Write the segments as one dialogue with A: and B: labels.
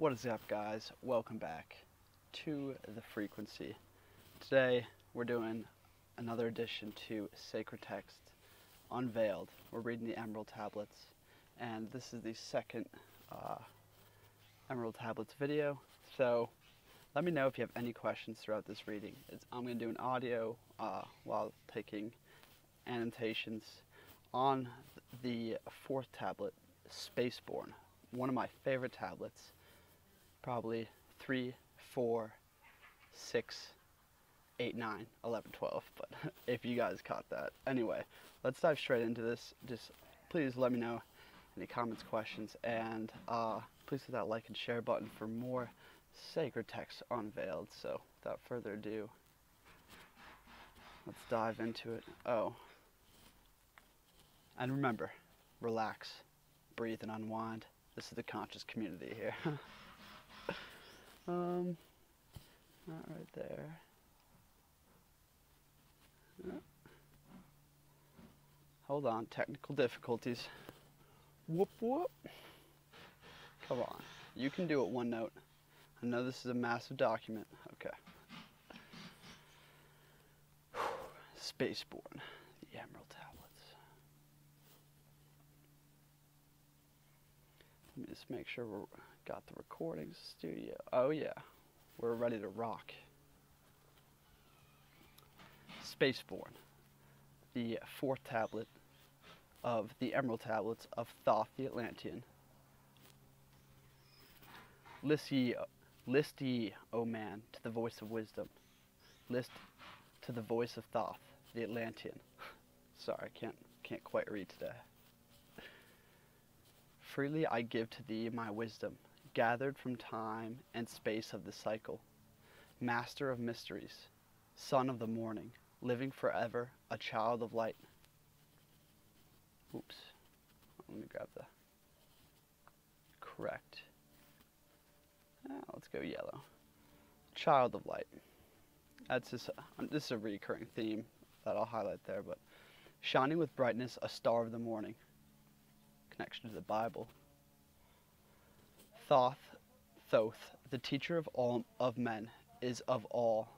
A: What is up, guys? Welcome back to The Frequency. Today we're doing another edition to Sacred Text Unveiled. We're reading the Emerald Tablets, and this is the second Emerald Tablets video. So let me know if you have any questions throughout this reading. I'm going to do an audio while taking annotations on the fourth tablet, Spaceborne. One of my favorite tablets. Probably 3, 4, 6, 8, 9, 11, 12, but if you guys caught that. Anyway, let's dive straight into this. Just please let me know any comments, questions, and please hit that like and share button for more Sacred Text Unveiled. So without further ado, let's dive into it. Oh, and remember, relax, breathe, and unwind. This is the conscious community here. Not right there. Hold on, technical difficulties. Whoop whoop. Come on, you can do it one note. I know this is a massive document. Okay. Spaceborne, the Emerald Tablets. Let me just make sure we're got the recording studio. Oh yeah, we're ready to rock. Spaceborne, the fourth tablet of the Emerald Tablets of Thoth the Atlantean. List ye, O man, to the voice of wisdom. List to the voice of Thoth the Atlantean. Sorry, I can't quite read today. Freely I give to thee my wisdom, gathered from time and space of the cycle, master of mysteries, son of the morning, living forever, a child of light. Oops, let me grab the correct. Let's go yellow. Child of light. That's just this is a recurring theme that I'll highlight there, but shining with brightness, a star of the morning. Connection to the Bible. Thoth, the teacher of all of men, is of all.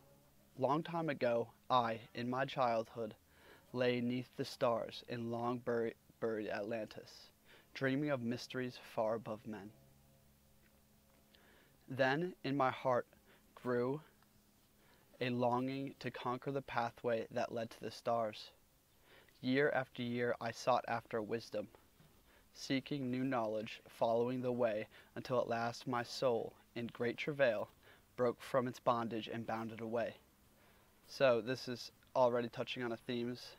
A: Long time ago, I, in my childhood, lay 'neath the stars in long buried Atlantis, dreaming of mysteries far above men. Then in my heart grew a longing to conquer the pathway that led to the stars. Year after year I sought after wisdom, seeking new knowledge, following the way, until at last my soul, in great travail, broke from its bondage and bounded away. So this is already touching on a themes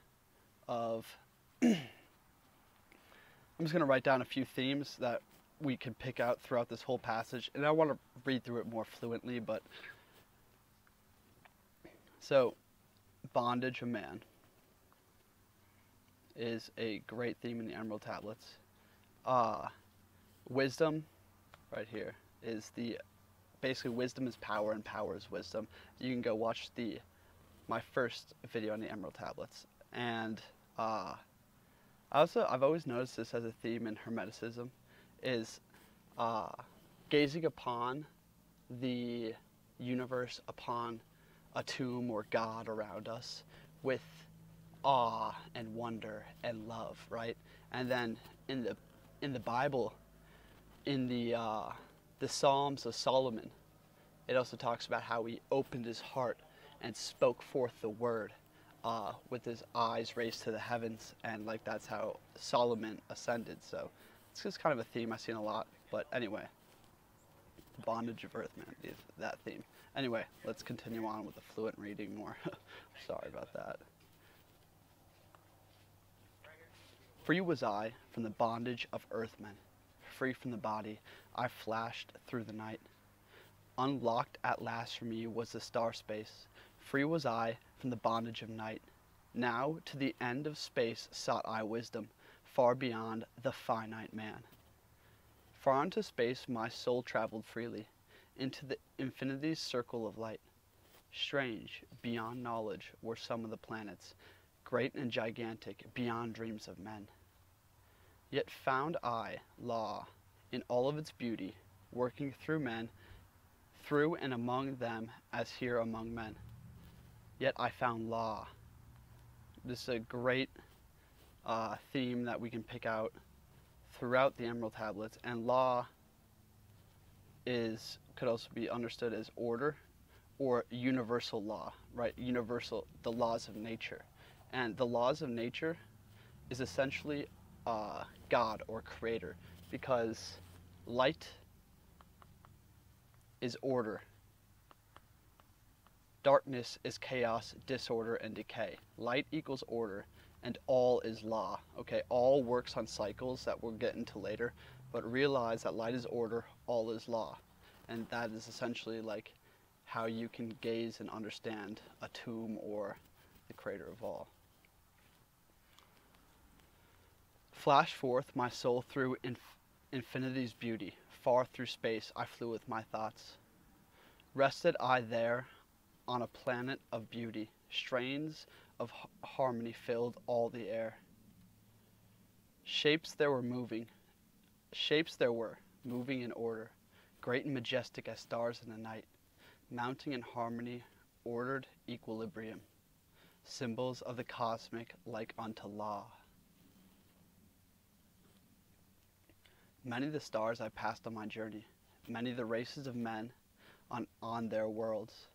A: of... I'm just going to write down a few themes that we could pick out throughout this whole passage, and I want to read through it more fluently, but... So, bondage of man is a great theme in the Emerald Tablets. Wisdom, right here, is basically wisdom is power and power is wisdom. You can go watch my first video on the Emerald Tablets. And I've always noticed this as a theme in Hermeticism, is gazing upon the universe, upon a tomb or God around us with awe and wonder and love, right? And then in the Bible, in the Psalms of Solomon, it also talks about how he opened his heart and spoke forth the word with his eyes raised to the heavens, and like that's how Solomon ascended. So it's just kind of a theme I've seen a lot. But anyway, bondage of earth, man, is that theme. Anyway, let's continue on with the fluent reading more. Sorry about that. Free was I from the bondage of earthmen. Free from the body, I flashed through the night. Unlocked at last for me was the star space. Free was I from the bondage of night. Now to the end of space sought I wisdom, far beyond the finite man. Far into space my soul traveled freely, into the infinity's circle of light. Strange, beyond knowledge, were some of the planets, great and gigantic, beyond dreams of men. Yet found I law in all of its beauty, working through men, through and among them as here among men. Yet I found law. This is a great theme that we can pick out throughout the Emerald Tablets, and law could also be understood as order or universal law, right? Universal, the laws of nature. And the laws of nature is essentially God or creator, because light is order. Darkness is chaos, disorder, and decay. Light equals order, and all is law. Okay, all works on cycles that we'll get into later, but realize that light is order, all is law. And that is essentially like how you can gaze and understand a tomb or the creator of all. Flash forth my soul through infinity's beauty. Far through space I flew with my thoughts. Rested I there on a planet of beauty. Strains of harmony filled all the air. Shapes there were, moving in order, great and majestic as stars in the night, mounting in harmony, ordered equilibrium, symbols of the cosmic like unto law. Many the stars I passed on my journey, many the races of men on their worlds,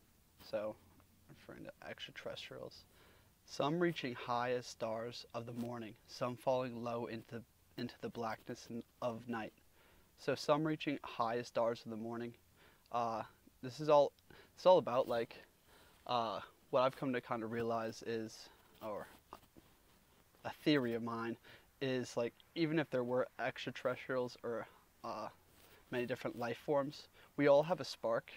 A: so referring to extraterrestrials, some reaching high as stars of the morning, some falling low into the blackness of night. So some reaching high as stars of the morning. It's all about like what I've come to kind of realize is, or a theory of mine is, like, even if there were extraterrestrials or many different life forms, we all have a spark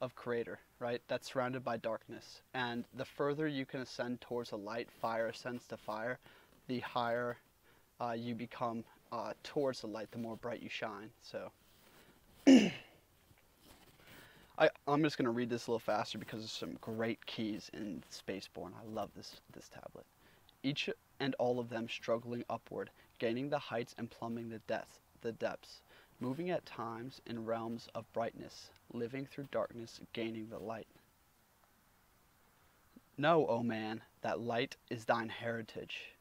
A: of creator, right? That's surrounded by darkness. And the further you can ascend towards the light, fire ascends to fire, the higher you become towards the light, the more bright you shine. So I'm just going to read this a little faster because there's some great keys in Spaceborne. I love this tablet. Each and all of them struggling upward, gaining the heights and plumbing the depths, moving at times in realms of brightness, living through darkness, gaining the light. Know, O man, that light is thine heritage.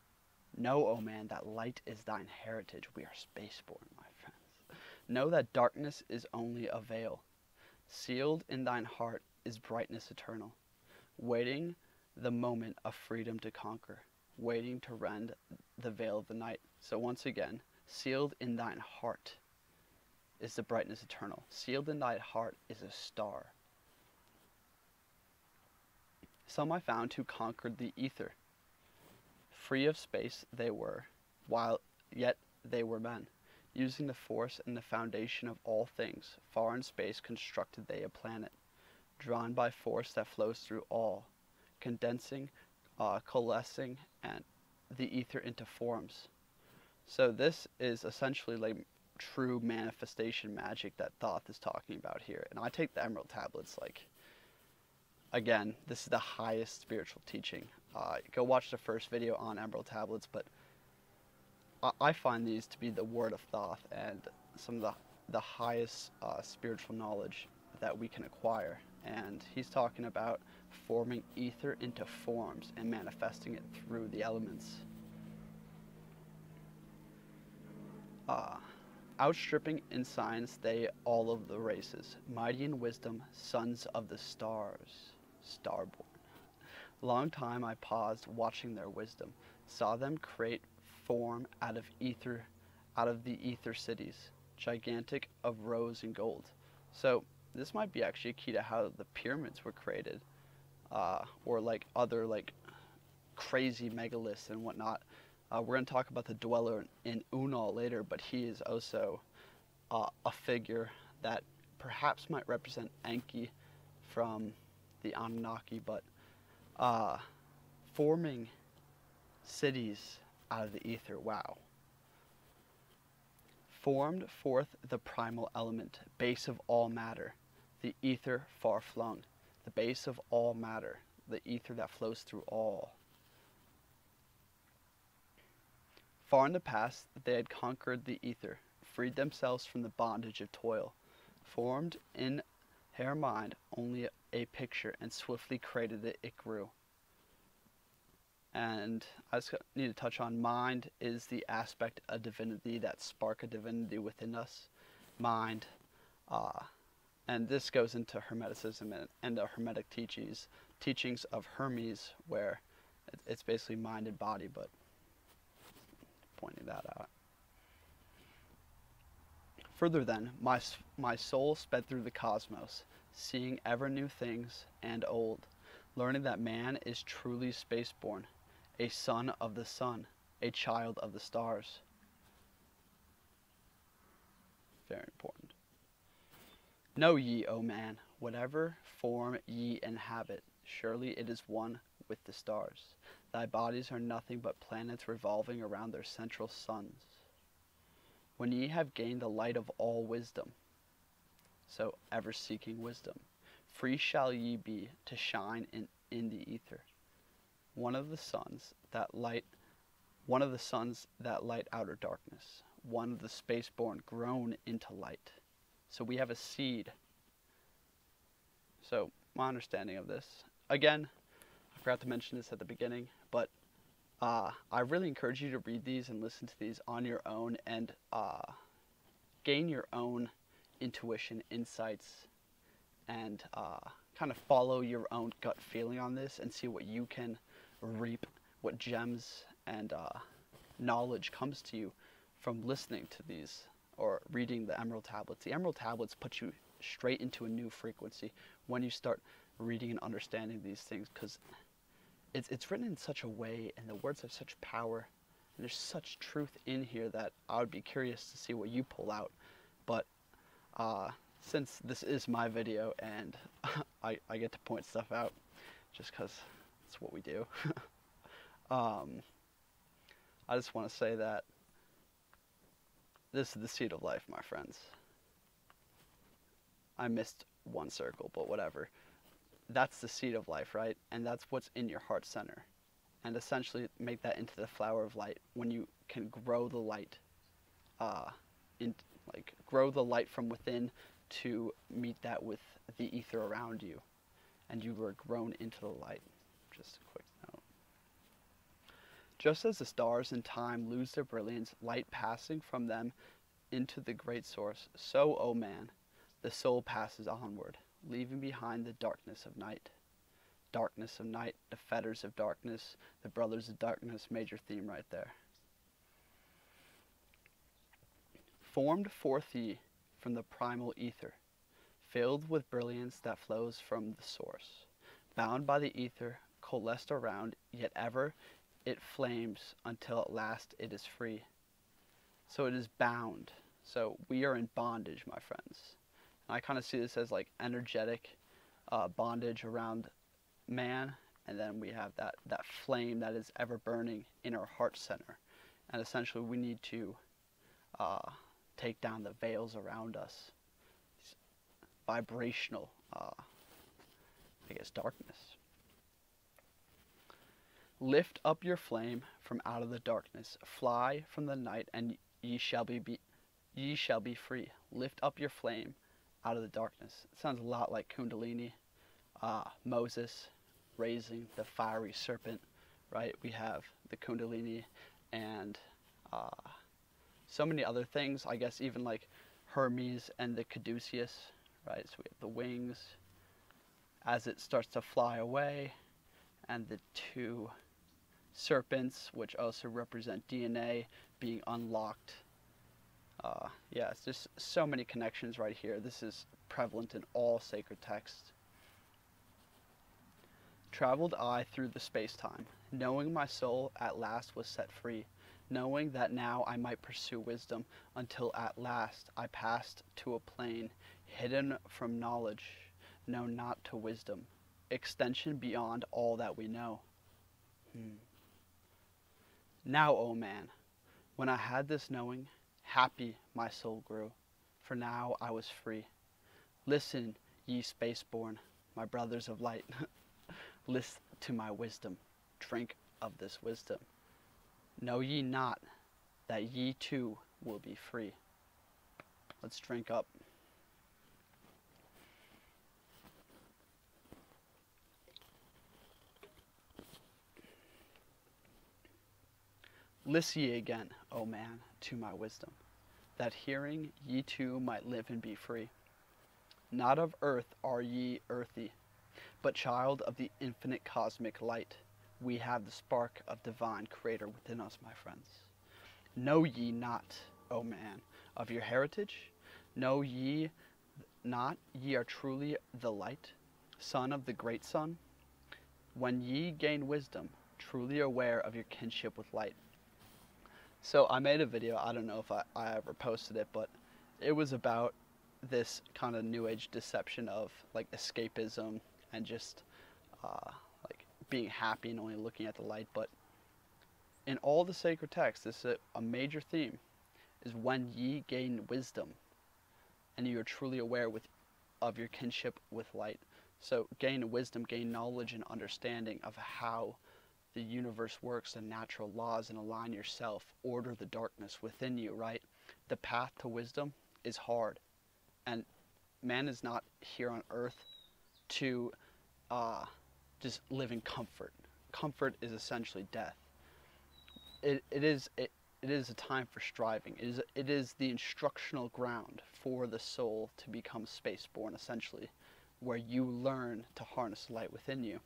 A: Know, O man, that light is thine heritage. We are spaceborne, my friends. Know that darkness is only a veil. Sealed in thine heart is brightness eternal, waiting the moment of freedom to conquer, waiting to rend the veil of the night. So once again, sealed in thine heart is the brightness eternal. Sealed in thy heart is a star. Some I found who conquered the ether. Free of space they were, while yet they were men. Using the force and the foundation of all things, far in space constructed they a planet, drawn by force that flows through all, condensing, coalescing, and the ether into forms. So this is essentially like true manifestation magic that Thoth is talking about here. And I take the Emerald Tablets, like, again, this is the highest spiritual teaching. Go watch the first video on Emerald Tablets, but I find these to be the word of Thoth and some of the highest spiritual knowledge that we can acquire. And he's talking about forming ether into forms and manifesting it through the elements. Outstripping in science they all of the races, mighty in wisdom, sons of the stars, starborn. Long time I paused watching their wisdom, saw them create form out of the ether cities, gigantic of rose and gold. So this might be actually a key to how the pyramids were created, or like other like crazy megaliths and whatnot. We're going to talk about the dweller in Unal later, but he is also a figure that perhaps might represent Enki from the Anunnaki, but forming cities out of the ether, wow. Formed forth the primal element, base of all matter, the ether far flung, the base of all matter, the ether that flows through all. Far in the past, they had conquered the ether, freed themselves from the bondage of toil, formed in her mind only a picture, and swiftly created it, it grew. And I just need to touch on mind is the aspect of divinity, that spark of divinity within us. Mind. And this goes into Hermeticism and the Hermetic teachings of Hermes, where it's basically mind and body, but pointing that out. Further then, my soul sped through the cosmos, seeing ever new things and old, learning that man is truly spaceborn, a son of the sun, a child of the stars. Very important. Know ye, O man, whatever form ye inhabit, surely it is one with the stars. Thy bodies are nothing but planets revolving around their central suns. When ye have gained the light of all wisdom, so ever seeking wisdom, free shall ye be to shine in the ether. One of the suns that light outer darkness, one of the spaceborn grown into light. So we have a seed. So my understanding of this, again, I forgot to mention this at the beginning, but I really encourage you to read these and listen to these on your own and gain your own intuition, insights, and kind of follow your own gut feeling on this and see what you can reap, what gems and knowledge comes to you from listening to these or reading the Emerald Tablets. The Emerald Tablets put you straight into a new frequency when you start reading and understanding these things, because it's written in such a way and the words have such power and there's such truth in here that I would be curious to see what you pull out. But since this is my video and I get to point stuff out just because it's what we do, I just want to say that this is the seed of life, my friends. I missed one circle, but whatever. That's the seed of life, right? And that's what's in your heart center. And essentially make that into the flower of light when you can grow the light, grow the light from within to meet that with the ether around you. And you were grown into the light. Just a quick note. Just as the stars in time lose their brilliance, light passing from them into the great source, so, O man, the soul passes onward, leaving behind the darkness of night. Darkness of night, the fetters of darkness, the brothers of darkness, major theme right there. Formed forth ye from the primal ether, filled with brilliance that flows from the source, bound by the ether, coalesced around, yet ever it flames until at last it is free. So it is bound. So we are in bondage, my friends. And I kind of see this as like energetic bondage around man, and then we have that flame that is ever burning in our heart center. And essentially we need to take down the veils around us. Vibrational, darkness. Lift up your flame from out of the darkness. Fly from the night, and ye shall be free. Lift up your flame out of the darkness. It sounds a lot like Kundalini. Moses raising the fiery serpent, right? We have the Kundalini and so many other things. I guess even like Hermes and the Caduceus, right? So we have the wings as it starts to fly away, and the two serpents, which also represent DNA being unlocked. Yeah, it's just so many connections right here. This is prevalent in all sacred texts. Traveled I through the space-time, knowing my soul at last was set free, knowing that now I might pursue wisdom, until at last I passed to a plane hidden from knowledge, known not to wisdom, extension beyond all that we know. Now, O man, when I had this knowing, happy my soul grew, for now I was free. Listen, ye spaceborn, my brothers of light, listen to my wisdom, drink of this wisdom. Know ye not that ye too will be free? Let's drink up. List ye again, O man, to my wisdom, that hearing ye too might live and be free. Not of earth are ye earthy, but child of the infinite cosmic light. We have the spark of divine creator within us, my friends. Know ye not, O man, of your heritage? Know ye not ye are truly the light, son of the great sun? When ye gain wisdom, truly aware of your kinship with light. So I made a video, I don't know if I ever posted it, but it was about this kind of new age deception of like escapism and just like being happy and only looking at the light. But in all the sacred texts, this is a major theme, is when ye gain wisdom and you are truly aware of your kinship with light. So gain wisdom, gain knowledge and understanding of how the universe works, the natural laws, and align yourself, order the darkness within you, right? The path to wisdom is hard, and man is not here on earth to just live in comfort. Comfort is essentially death. It is a time for striving. It is the instructional ground for the soul to become spaceborne, essentially, where you learn to harness the light within you.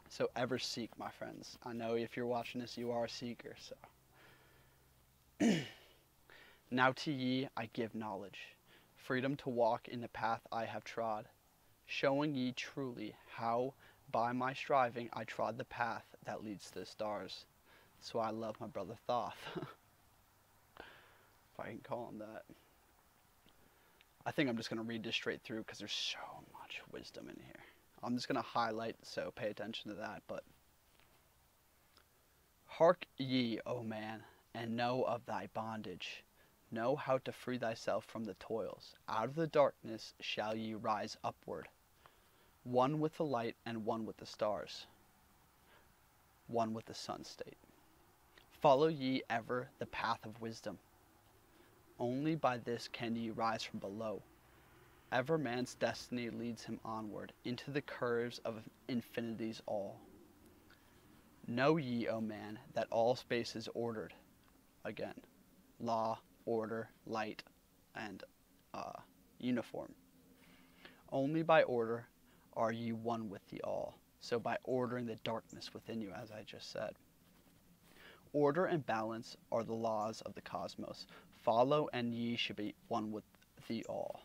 A: So ever seek, my friends. I know if you're watching this, you are a seeker. So now to ye I give knowledge, freedom to walk in the path I have trod, showing ye truly how by my striving I trod the path that leads to the stars. So I love my brother Thoth, if I can call him that. I think I'm just going to read this straight through because there's so much wisdom in here. I'm just going to highlight, so pay attention to that. But hark ye, O man, and know of thy bondage. Know how to free thyself from the toils. Out of the darkness shall ye rise upward, one with the light and one with the stars, one with the sun state. Follow ye ever the path of wisdom. Only by this can ye rise from below. Ever man's destiny leads him onward into the curves of infinity's all. Know ye, O man, that all space is ordered. Again, law, order, light, and uniform. Only by order are ye one with the all. So by ordering the darkness within you, as I just said. Order and balance are the laws of the cosmos. Follow and ye should be one with the all.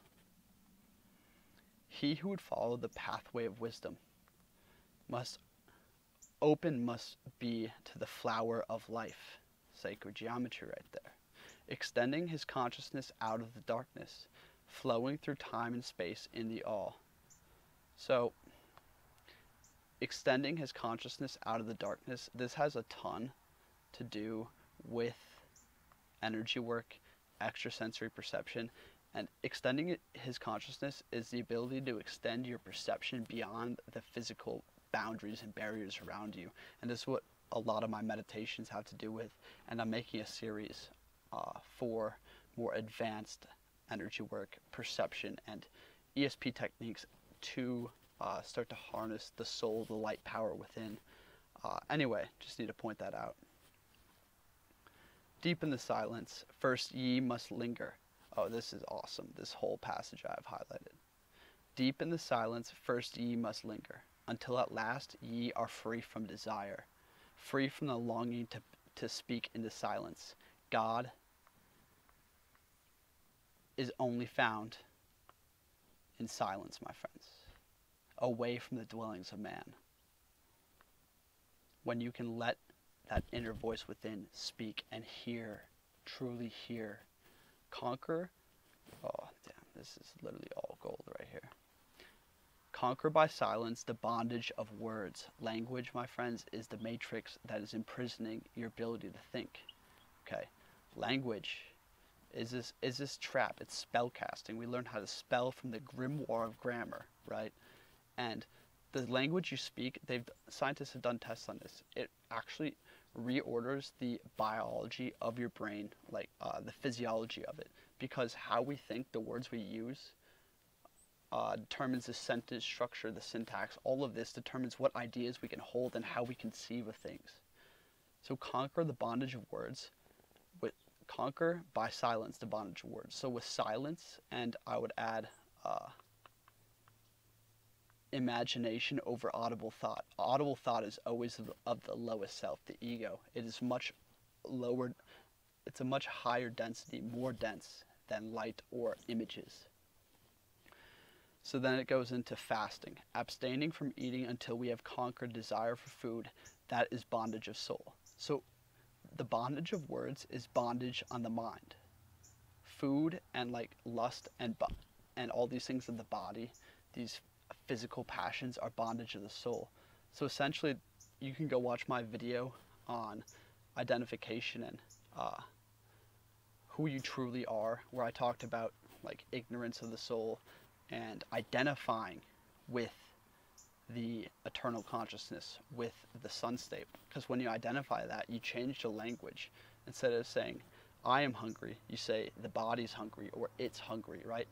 A: He who would follow the pathway of wisdom must be to the flower of life. Sacred geometry right there. Extending his consciousness out of the darkness, flowing through time and space in the all. So, extending his consciousness out of the darkness, this has a ton to do with energy work, extrasensory perception, and extending his consciousness is the ability to extend your perception beyond the physical boundaries and barriers around you. And this is what a lot of my meditations have to do with, and I'm making a series for more advanced energy work, perception, and ESP techniques to start to harness the soul, the light power within. Anyway, just need to point that out. Deep in the silence, first ye must linger. Oh, this is awesome, this whole passage I have highlighted. Deep in the silence, first ye must linger, until at last ye are free from desire, free from the longing to speak in the silence. God is only found in silence, my friends, away from the dwellings of man. When you can let that inner voice within speak and hear, truly hear, conquer, oh damn, this is literally all gold right here. Conquer by silence the bondage of words. Language, my friends, is the matrix that is imprisoning your ability to think. Okay, language is this trap. It's spell casting. We learn how to spell from the grimoire of grammar, right? And the language you speak, scientists have done tests on this. It actually reorders the biology of your brain, like the physiology of it, because how we think, the words we use, determines the sentence structure, the syntax. All of this determines what ideas we can hold and how we conceive of things. So conquer the bondage of words. Conquer by silence the bondage of words. So with silence, and I would add imagination over audible thought. Audible thought is always of the lowest self, the ego. It is much lower, it's a much higher density, more dense than light or images. So then it goes into fasting, abstaining from eating until we have conquered desire for food. That is bondage of soul. So the bondage of words is bondage on the mind. Food and like lust and all these things of the body, these physical passions, are bondage of the soul. So essentially, you can go watch my video on identification and who you truly are, where I talked about like ignorance of the soul and identifying with the eternal consciousness, with the sun state. Because when you identify that, you change the language. Instead of saying, I am hungry, you say, the body's hungry, or it's hungry, right?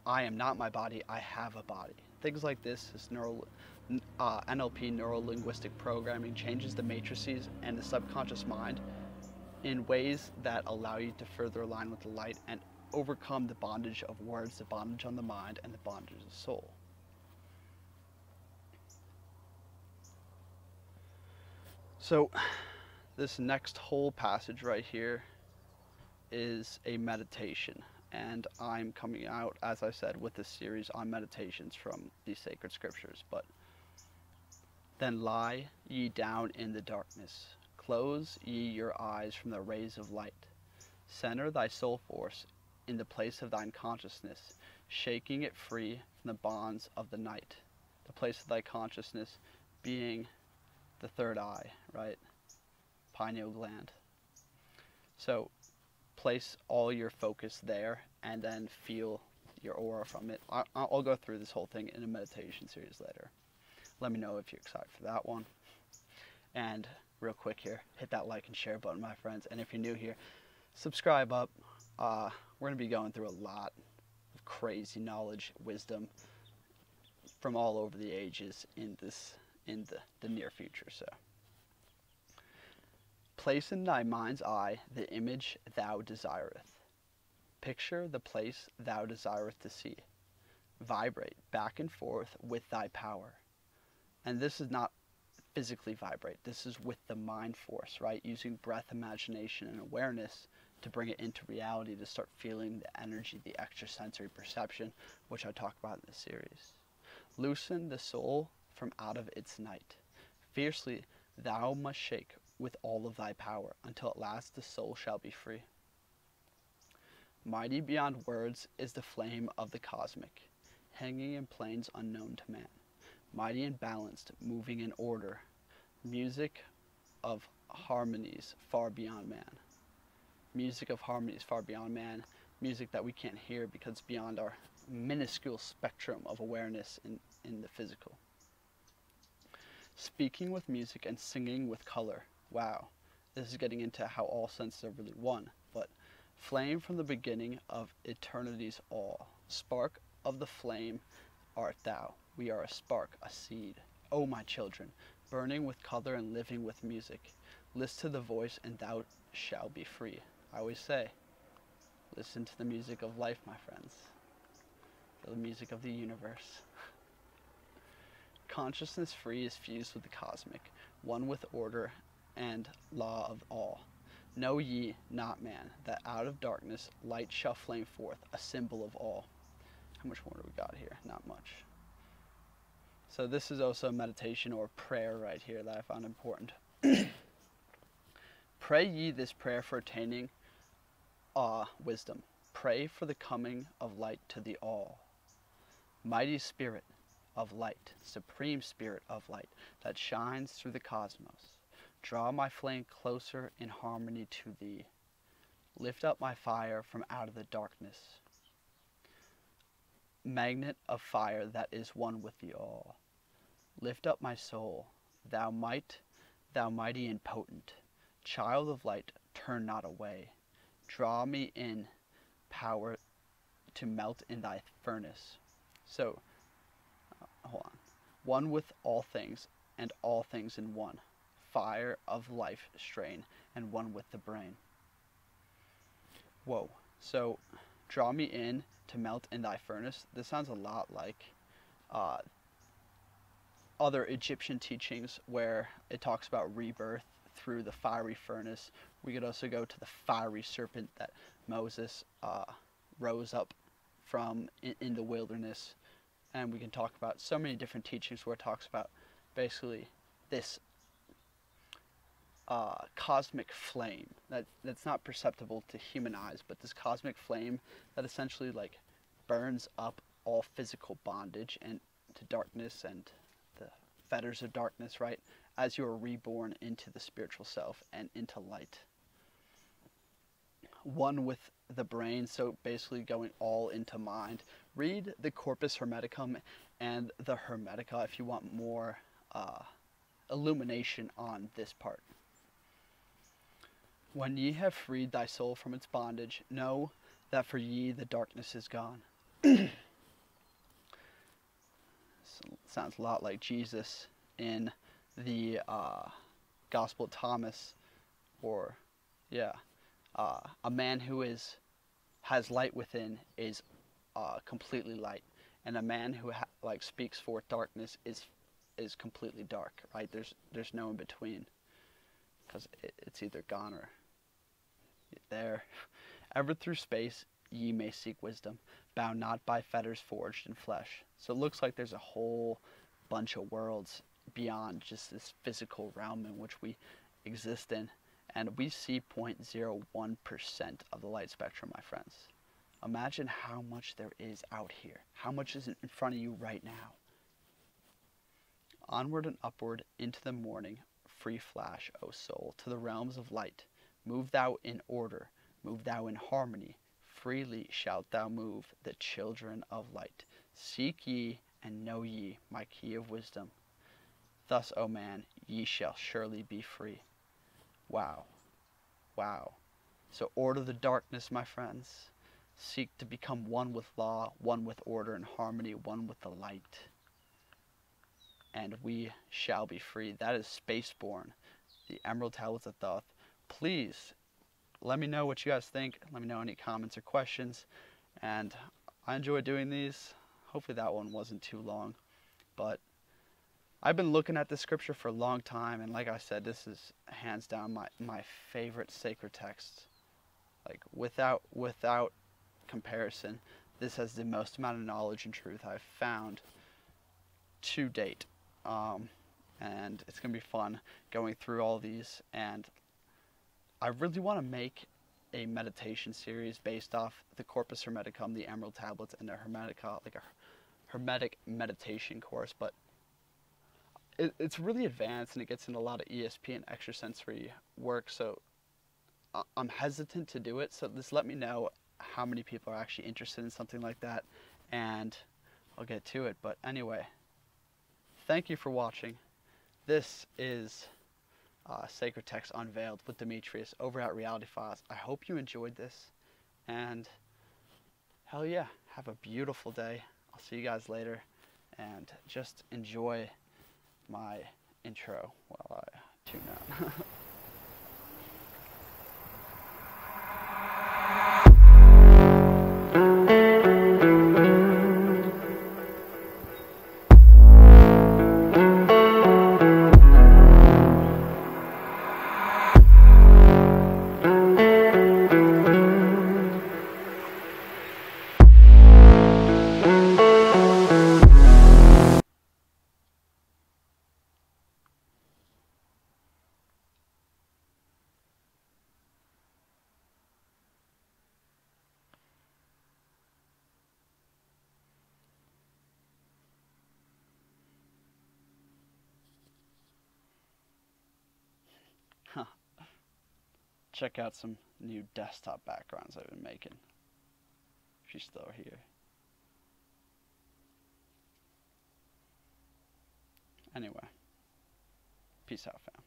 A: I am not my body, I have a body. Things like this is NLP, neuro-linguistic programming, changes the matrices and the subconscious mind in ways that allow you to further align with the light and overcome the bondage of words, the bondage on the mind, and the bondage of the soul. So this next whole passage right here is a meditation, and I'm coming out, as I said, with this series on meditations from the sacred scriptures. But then lie ye down in the darkness, close ye your eyes from the rays of light, center thy soul force in the place of thine consciousness, shaking it free from the bonds of the night. The place of thy consciousness being the third eye, right? Pineal gland. So place all your focus there and then feel your aura from it. I'll go through this whole thing in a meditation series later. Let me know if you're excited for that one. And real quick here, hit that like and share button, my friends. And if you're new here, subscribe up. We're going to be going through a lot of crazy knowledge, wisdom from all over the ages in the near future. So, place in thy mind's eye the image thou desireth. Picture the place thou desireth to see. Vibrate back and forth with thy power. And this is not physically vibrate. This is with the mind force, right? Using breath, imagination, and awareness to bring it into reality, to start feeling the energy, the extrasensory perception, which I talk about in this series. Loosen the soul from out of its night. Fiercely thou must shake with all of thy power, until at last the soul shall be free. Mighty beyond words is the flame of the cosmic, hanging in plains unknown to man. Mighty and balanced, moving in order, music of harmonies far beyond man. Music of harmonies far beyond man, music that we can't hear because it's beyond our minuscule spectrum of awareness in the physical. Speaking with music and singing with color. Wow, this is getting into how all senses are really one. But flame from the beginning of eternity's all. Spark of the flame art thou. We are a spark, a seed. O my children, burning with color and living with music. Listen to the voice and thou shalt be free. I always say, listen to the music of life, my friends. The music of the universe. Consciousness free is fused with the cosmic, one with order and law of all. Know ye not, man, that out of darkness light shall flame forth, a symbol of all. How much more do we got here? Not much. So this is also a meditation or prayer right here that I found important. Pray ye this prayer for attaining wisdom. Pray for the coming of light to the all. Mighty spirit of light, supreme spirit of light that shines through the cosmos. Draw my flame closer in harmony to thee. Lift up my fire from out of the darkness. Magnet of fire that is one with the all. Lift up my soul, thou mighty and potent. Child of light, turn not away. Draw me in power to melt in thy furnace. So, hold on. One with all things, and all things in one. Fire of life strain, and one with the brain. Whoa. So, draw me in to melt in thy furnace. This sounds a lot like other Egyptian teachings where it talks about rebirth through the fiery furnace. We could also go to the fiery serpent that Moses rose up from in the wilderness. And we can talk about so many different teachings where it talks about basically this cosmic flame that's not perceptible to human eyes, but this cosmic flame that essentially like burns up all physical bondage and to darkness and the fetters of darkness, right? As you are reborn into the spiritual self and into light. One with the brain, so basically going all into mind. Read the Corpus Hermeticum and the Hermetica if you want more illumination on this part. When ye have freed thy soul from its bondage, know that for ye the darkness is gone. Sounds a lot like Jesus in the Gospel of Thomas, or a man who has light within is completely light, and a man who speaks forth darkness is completely dark. Right? There's no in between, because it's either gone or there. Ever through space ye may seek wisdom, bound not by fetters forged in flesh. So it looks like there's a whole bunch of worlds beyond just this physical realm in which we exist in. And we see 0.01% of the light spectrum, my friends. Imagine how much there is out here. How much is in front of you right now. Onward and upward into the morning, free flash, O soul, to the realms of light. Move thou in order, move thou in harmony. Freely shalt thou move, the children of light. Seek ye and know ye my key of wisdom. Thus, O man, ye shall surely be free. Wow. Wow. So order the darkness, my friends. Seek to become one with law, one with order and harmony, one with the light. And we shall be free. That is Spaceborn, the Emerald Tablets of Thoth. Please, let me know what you guys think. Let me know any comments or questions. And I enjoy doing these. Hopefully that one wasn't too long. But I've been looking at this scripture for a long time, and like I said, this is hands down my favorite sacred text. Like without comparison, this has the most amount of knowledge and truth I've found to date. And it's gonna be fun going through all these, and I really want to make a meditation series based off the Corpus Hermeticum, the Emerald Tablets, and the Hermetica, like a Hermetic meditation course, but it's really advanced and it gets into a lot of ESP and extrasensory work, so I'm hesitant to do it. So just let me know how many people are actually interested in something like that, and I'll get to it. But anyway, thank you for watching. This is Sacred Text Unveiled with Dmitrius over at Reality Files. I hope you enjoyed this, and hell yeah, have a beautiful day. I'll see you guys later, and just enjoy my intro while I tune out. Check out some new desktop backgrounds I've been making. If you're still here. Anyway, peace out, fam.